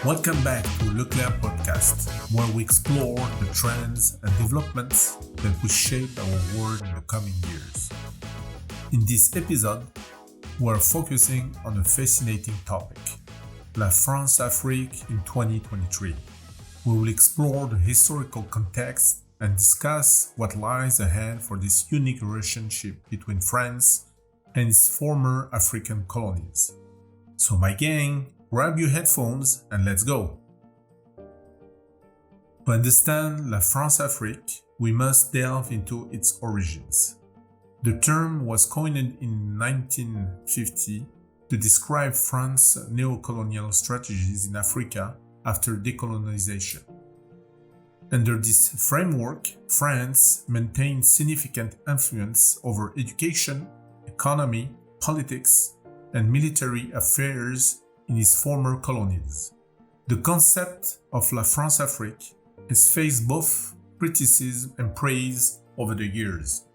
Welcome back to Leclerc Podcast, where we explore the trends and developments that will shape our world in the coming years. In this episode, we're focusing on a fascinating topic, La France-Afrique in 2023. We will explore the historical context and discuss what lies ahead for this unique relationship between France and its former African colonies. So my gang, grab your headphones and let's go. To understand La France-Afrique, we must delve into its origins. The term was coined in 1950 to describe France's neo-colonial strategies in Africa after decolonization. Under this framework, France maintained significant influence over education, economy, politics, and military affairs in its former colonies. The concept of La France-Afrique has faced both criticism and praise over the years.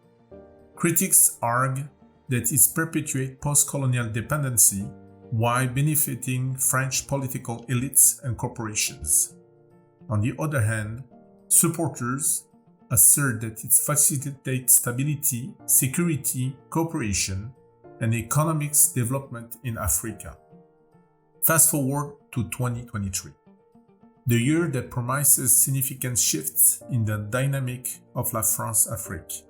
Critics argue that it perpetuates post-colonial dependency while benefiting French political elites and corporations. On the other hand, supporters assert that it facilitates stability, security, cooperation, and economic development in Africa. Fast forward to 2023, the year that promises significant shifts in the dynamic of La France-Afrique.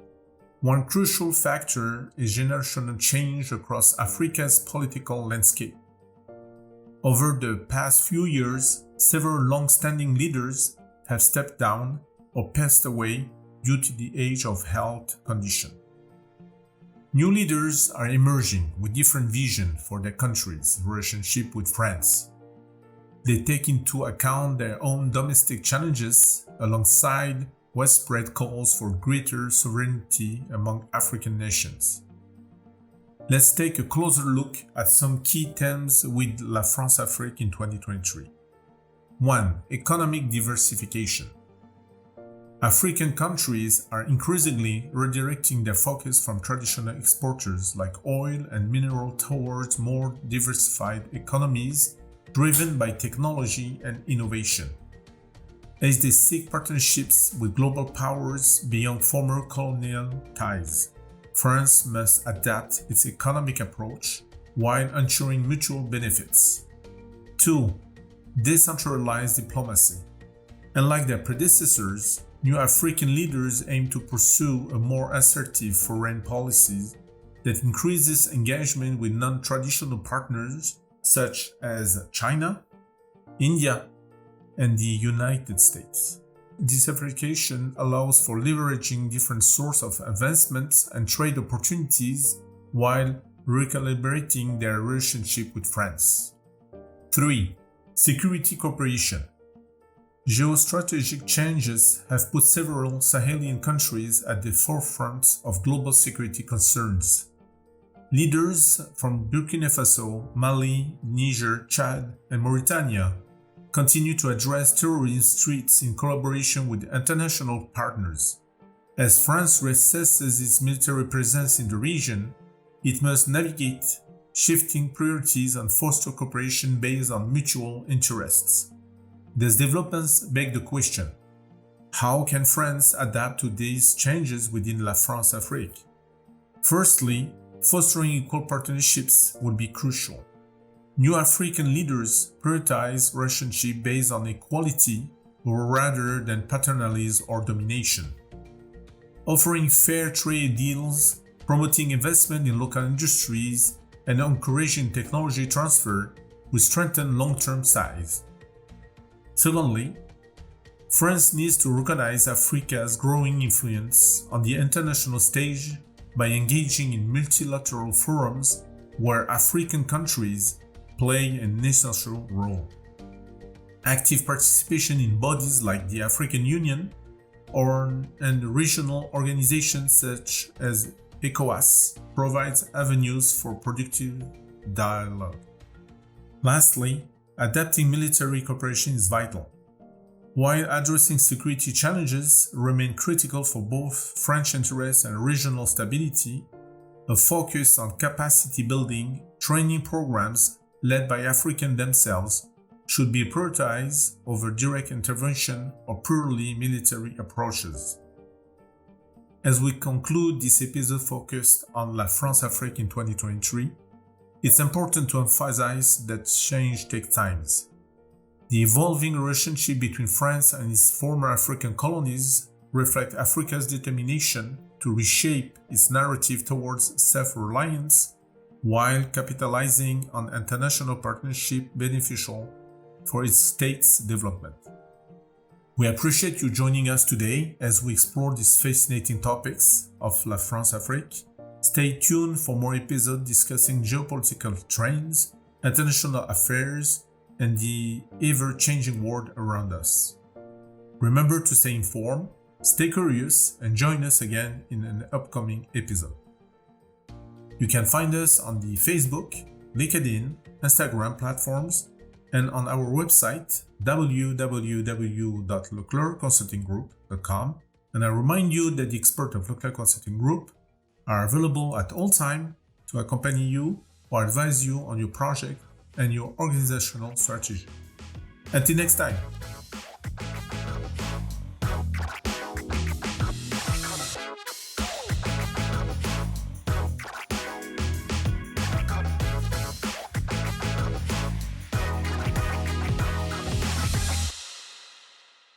One crucial factor is generational change across Africa's political landscape. Over the past few years, several long-standing leaders have stepped down or passed away due to the age of health condition. New leaders are emerging with different visions for their country's relationship with France. They take into account their own domestic challenges alongside widespread calls for greater sovereignty among African nations. Let's take a closer look at some key themes with La France-Afrique in 2023. 1. Economic diversification. African countries are increasingly redirecting their focus from traditional exporters like oil and mineral towards more diversified economies driven by technology and innovation. As they seek partnerships with global powers beyond former colonial ties, France must adapt its economic approach while ensuring mutual benefits. 2. Decentralized diplomacy. Unlike their predecessors, new African leaders aim to pursue a more assertive foreign policy that increases engagement with non-traditional partners such as China, India, and the United States. Diversification allows for leveraging different sources of investments and trade opportunities while recalibrating their relationship with France. 3. Security cooperation. Geostrategic changes have put several Sahelian countries at the forefront of global security concerns. Leaders from Burkina Faso, Mali, Niger, Chad, and Mauritania continue to address terrorist threats in collaboration with international partners. As France reassesses its military presence in the region, it must navigate shifting priorities and foster cooperation based on mutual interests. These developments beg the question, how can France adapt to these changes within La France-Afrique? Firstly, fostering equal partnerships will be crucial. New African leaders prioritize relationships based on equality rather than paternalism or domination. Offering fair trade deals, promoting investment in local industries, and encouraging technology transfer will strengthen long-term ties. Secondly, France needs to recognize Africa's growing influence on the international stage by engaging in multilateral forums where African countries play an essential role. Active participation in bodies like the African Union and regional organizations such as ECOWAS provides avenues for productive dialogue. Lastly, adapting military cooperation is vital. While addressing security challenges remain critical for both French interests and regional stability, a focus on capacity building, training programs led by Africans themselves, should be prioritized over direct intervention or purely military approaches. As we conclude this episode focused on La France-Afrique in 2023, it's important to emphasize that change takes time. The evolving relationship between France and its former African colonies reflect Africa's determination to reshape its narrative towards self-reliance while capitalizing on international partnership beneficial for its state's development. We appreciate you joining us today as we explore these fascinating topics of La France-Afrique. Stay tuned for more episodes discussing geopolitical trends, international affairs, and the ever-changing world around us. Remember to stay informed, stay curious, and join us again in an upcoming episode. You can find us on the Facebook, LinkedIn, Instagram platforms, and on our website www.leclercconsultinggroup.com. And I remind you that the experts of Leclerc Consulting Group are available at all times to accompany you or advise you on your project and your organizational strategy. Until next time.